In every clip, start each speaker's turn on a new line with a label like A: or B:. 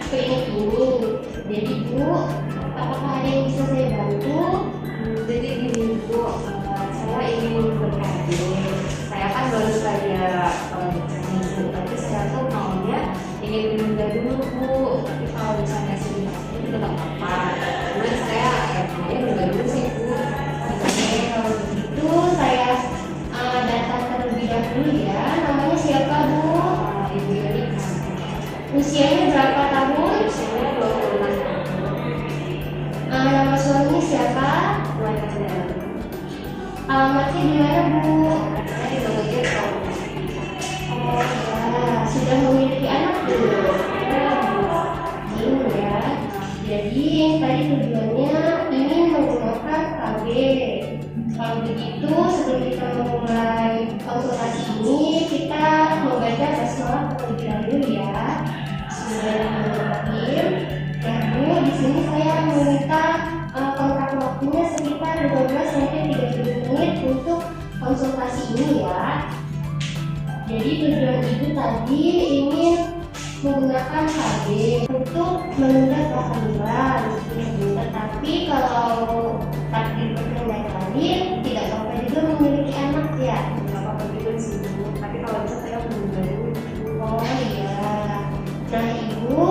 A: klinik ini. Jadi Bu, apakah ada yang bisa saya bantu?
B: Jadi gini Bu, saya ingin ber-KB. Saya kan baru saja minggu, tapi saya tuh maunya ingin menunda dulu Bu. Tapi kalau misalnya sih itu nggak apa-apa. Cuman saya maunya menunda dulu sih Bu.
A: Oke, kalau begitu saya data terlebih dahulu ya. Namanya siapa Bu?
B: Ibu Yonika.
A: Usianya berapa tahun?
B: Usianya 26 tahun.
A: Nama suami siapa? Alamatnya di mana Bu?
B: Saya di Bogor tahun.
A: Oh ya, sudah memiliki anak belum? Belum ya. Jadi tadi tujuannya ingin menggunakan KB. Kalau begitu sebelum kita memulai konsultasi ini, kita membaca basmalah terlebih dahulu ya. Bismillahirrahmanirrahim. Ya Bu, di sini saya meminta kontak waktunya sekitar 12 sampai 30 menit untuk konsultasi ini ya. Jadi tujuan Ibu tadi ingin menggunakan KB untuk menunda kehamilan. Tetapi kalau takdir berkehendak lain, tidak apa-apa juga memiliki anak ya.
B: Nggak apa-apa juga sih Bu. Tapi kalau bisa saya menunda dulu.
A: Oh iya. Nah Ibu,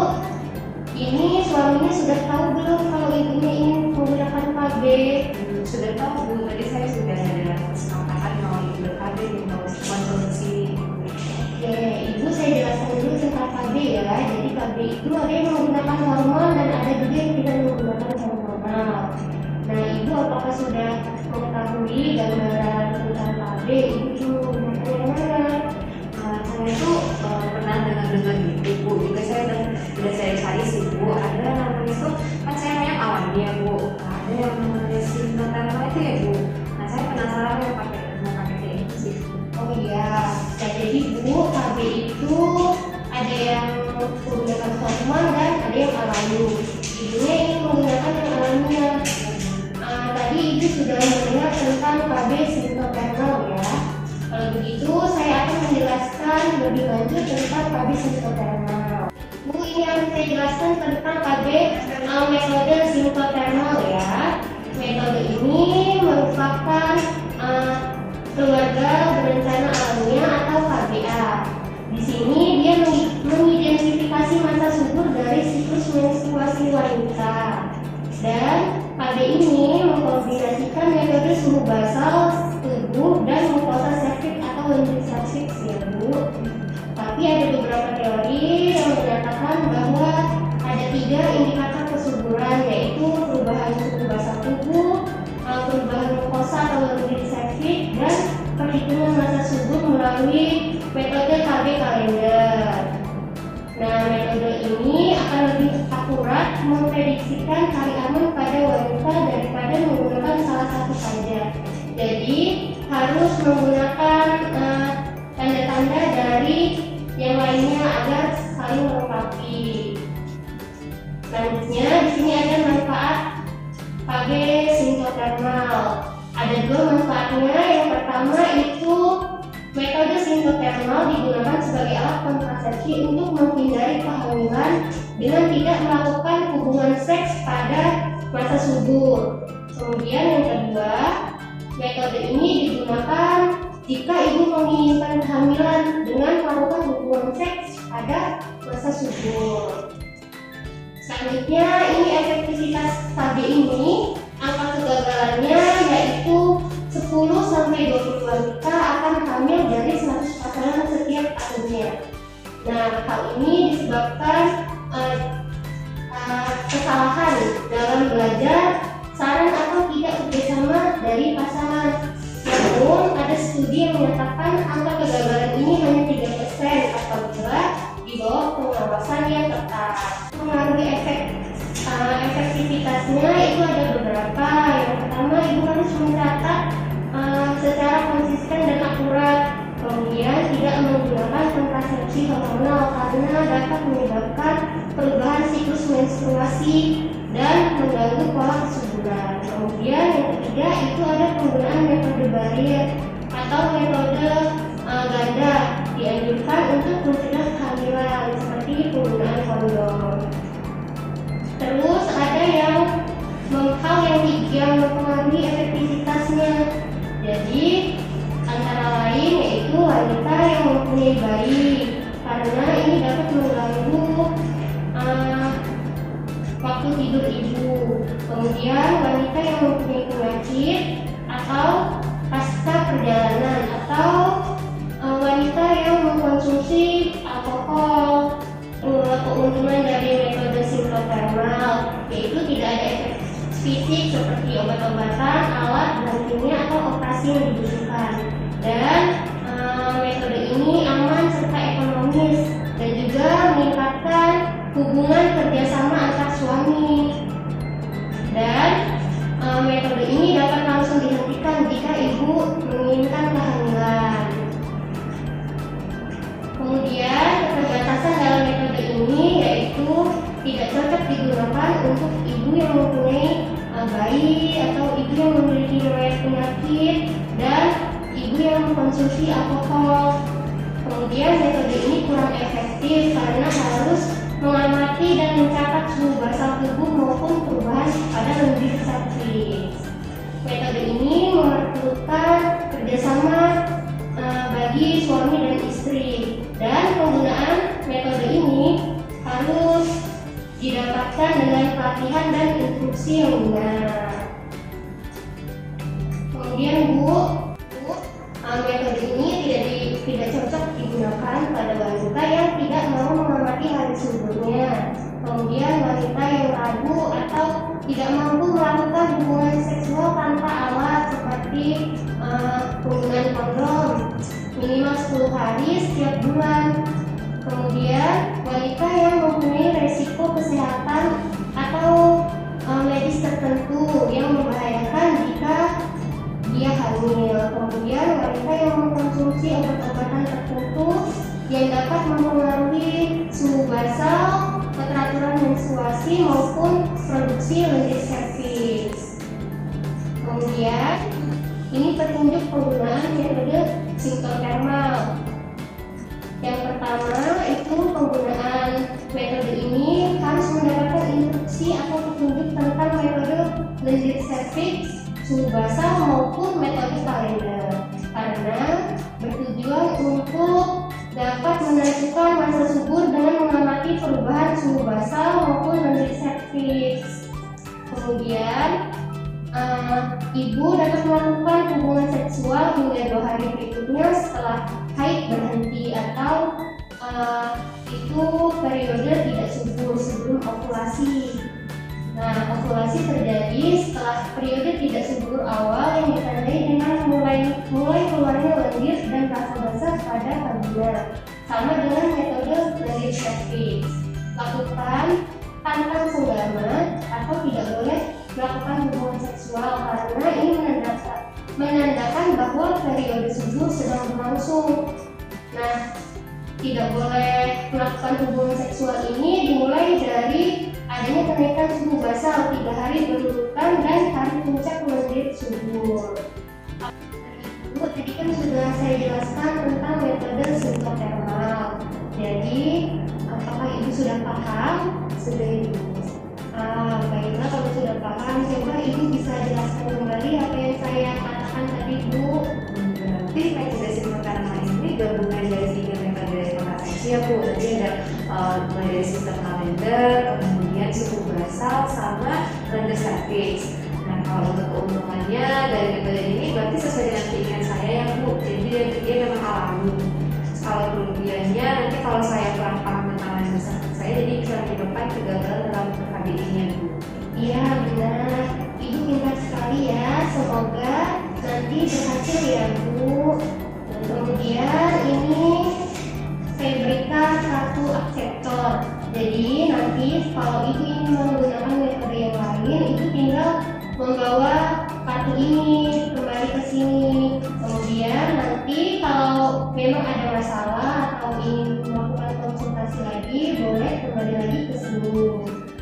A: ini suaminya sudah tahu belum kalau ibunya ingin menggunakan KB?
B: Sudah tahu Bu, tadi saya sudah ada kesepakatan mau ikut ber-KB mau konsultasi.
A: Oke, Ibu saya jelaskan dulu tentang KB ya. Jadi KB itu ada yang menggunakan hormon dan ada juga yang tidak menggunakan hormonal. Nah Ibu apakah sudah mengetahui gambaran tentang KB? Ibu cuma menggunakan yang mana?
B: Saya tuh pernah dengar-dengar gitu Bu, juga saya udah saya cari sih Bu, ada namanya tuh kan saya banyak awalnya Bu, ada yang namanya sintotermal itu ya Bu. Nah saya penasaran mau pakai kayak itu sih.
A: Oh iya, nah, jadi Bu, KB itu ada yang menggunakan hormon dan ada yang alami. Ibunya ingin menggunakan yang alaminya. Tadi Ibu sudah mendengar tentang KB sintotermal ya. Kalau begitu saya akan menjelaskan lebih lanjut tentang KB sintotermal. Bu, ini akan saya jelaskan tentang KB metode sintotermal ya. Metode ini merupakan keluarga berencana alamiah atau KBA. Di sini dia mengidentifikasi masa subur dari siklus menstruasi wanita. Dan KB ini mengkombinasikan metode suhu basal tubuh dan mukosa septic atau wajib septic ya Bu. Tapi ada beberapa teori yang menyatakan bahwa ada 3 indikator kesuburan, yaitu perubahan suhu basal tubuh, perubahan mukosa atau wajib septic, dan perhitungan masa subur melalui metode KB kalender. Nah, metode ini akan lebih akurat memprediksikan hari aman pada wanita daripada menggunakan salah satu saja. Jadi harus menggunakan tanda-tanda dari yang lainnya agar saling melengkapi. Selanjutnya di sini ada manfaat KB sintotermal. Ada 2 manfaatnya. Yang pertama itu metode sintotermal digunakan sebagai alat kontrasepsi untuk menghindari kehamilan dengan tidak melakukan hubungan seks pada masa subur. Kemudian yang kedua, metode ini digunakan jika ibu menginginkan kehamilan dengan melakukan hubungan seks pada masa subur. Selanjutnya ini efektivitas KB ini, angka kegagalannya yaitu 10-20 wanita akan hamil dari 100 pasangan setiap tahunnya. Nah, hal ini disebabkan kesalahan dalam belajar, saran atau tidak kerjasama dari pasangan. Namun, ada studi yang menyatakan angka kegagalan ini hanya 3% apabila di bawah pengawasan yang ketat. Mengaruhi efektivitasnya itu ada beberapa. Yang pertama, ibu harus mencatat secara konsisten dan akurat. Kemudian tidak menggunakan kontrasepsi hormonal karena dapat menyebabkan perubahan siklus menstruasi dan mengganggu pola kesuburan. Kemudian yang ketiga itu ada penggunaan metode barrier atau metode ganda, dianjurkan untuk mencegah kehamilan seperti penggunaan kondom. mempunyai bayi, karena ini dapat mengganggu waktu tidur ibu. Kemudian wanita yang mempunyai penyakit atau pasca perjalanan, atau wanita yang mengkonsumsi alkohol. Keuntungan dari metode sintotermal yaitu tidak ada efek fisik seperti obat-obatan, alat dan kimia atau operasi yang dibutuhkan. Dan metode ini aman serta ekonomis dan juga meningkatkan hubungan kerjasama antar suami. Dan metode ini dapat langsung dihentikan jika ibu menginginkan kehamilan. Kemudian keterbatasan dalam metode ini yaitu tidak cocok digunakan untuk ibu yang mempunyai bayi atau ibu yang memiliki riwayat penyakit dan ibu yang mengkonsumsi alkohol. Kemudian metode ini kurang efektif karena harus mengamati dan mencatat suhu basal tubuh maupun perubahan pada lendir serviks. Metode ini memerlukan kerjasama bagi suami dan istri, dan penggunaan metode ini harus didapatkan dengan pelatihan dan instruksi yang benar. Kemudian metode ini tidak cocok digunakan pada wanita yang tidak mau mengamati hari suburnya. Kemudian wanita yang ragu atau tidak mampu melakukan hubungan seksual tanpa alat seperti penggunaan kondom minimal 10 hari setiap bulan. Kemudian wanita yang mempunyai resiko kesehatan atau medis tertentu yang membahayakan jika dia hamil. Kemudian wanita yang mengkonsumsi obat-obatan tertentu yang dapat mempengaruhi suhu basal, keteraturan menstruasi maupun produksi lendir serviks. Kemudian ini petunjuk penggunaan metode sintotermal. Yang pertama itu penggunaan metode ini harus mendapatkan instruksi atau petunjuk tentang metode lendir serviks, suhu basal maupun metode kalender, karena bertujuan untuk dapat menentukan masa subur dengan mengamati perubahan suhu basal maupun lendir serviks. Kemudian ibu dapat melakukan hubungan seksual hingga 2 hari berikutnya setelah haid berhenti atau itu periode tidak subur sebelum ovulasi. Nah, ovulasi terjadi setelah periode tidak subur awal yang ditandai dengan mulai keluarnya lendir dan rasa basah pada vagina, sama dengan metode lendir serviks. Lakukan tanpa senggama atau tidak boleh melakukan hubungan seksual karena ini menandakan bahwa periode subur sedang berlangsung. Nah, tidak boleh melakukan hubungan seksual ini dimulai dari adanya kenaikan suhu basal 3 hari berurutan dan hari puncak lendir subur. Tadi kan sudah saya jelaskan tentang metode sintotermal. Jadi, apakah ibu sudah paham? Sudah ibu. Baiklah, kalau sudah paham, coba ibu bisa jelaskan kembali apa yang saya katakan tadi, Bu.
B: Berarti metode sintotermal ini gabungan dari 3 metode kontrasepsi ya, Bu. Tadi ada mulai dari sistem kalender, kemudian suhu basal, sama lendir serviks. Nah, kalau untuk keuntungannya dari metode ini berarti sesuai dengan keinginan saya ya, Bu. Jadi dia memang alami. Kalau kerugiannya nanti kalau saya kurang paham tentang lendir serviks saya, jadi bisa menyebabkan kegagalan dalam KBI-nya, Bu.
A: Iya, benar. Ibu pintar sekali ya. Semoga nanti berhasil ya, Bu. Dan kemudian ini saya berikan satu akseptor. Jadi nanti kalau ibu ingin menggunakan metode yang lain, ibu tinggal membawa kartu ini kembali ke sini. Kemudian nanti kalau memang ada masalah atau ingin melakukan konsultasi lagi, boleh kembali lagi ke sini.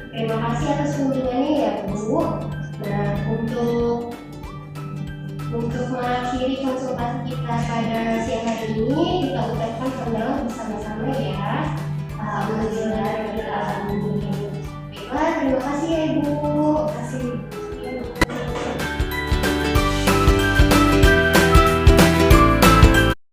A: Terima kasih atas kunjungannya ya, Bu. Nah, untuk mengakhiri konsultasi kita pada siang hari ini, kita ucapkan hamdalah bersama-sama ya. Alhamdulillah. Baiklah, terima kasih ya, Ibu.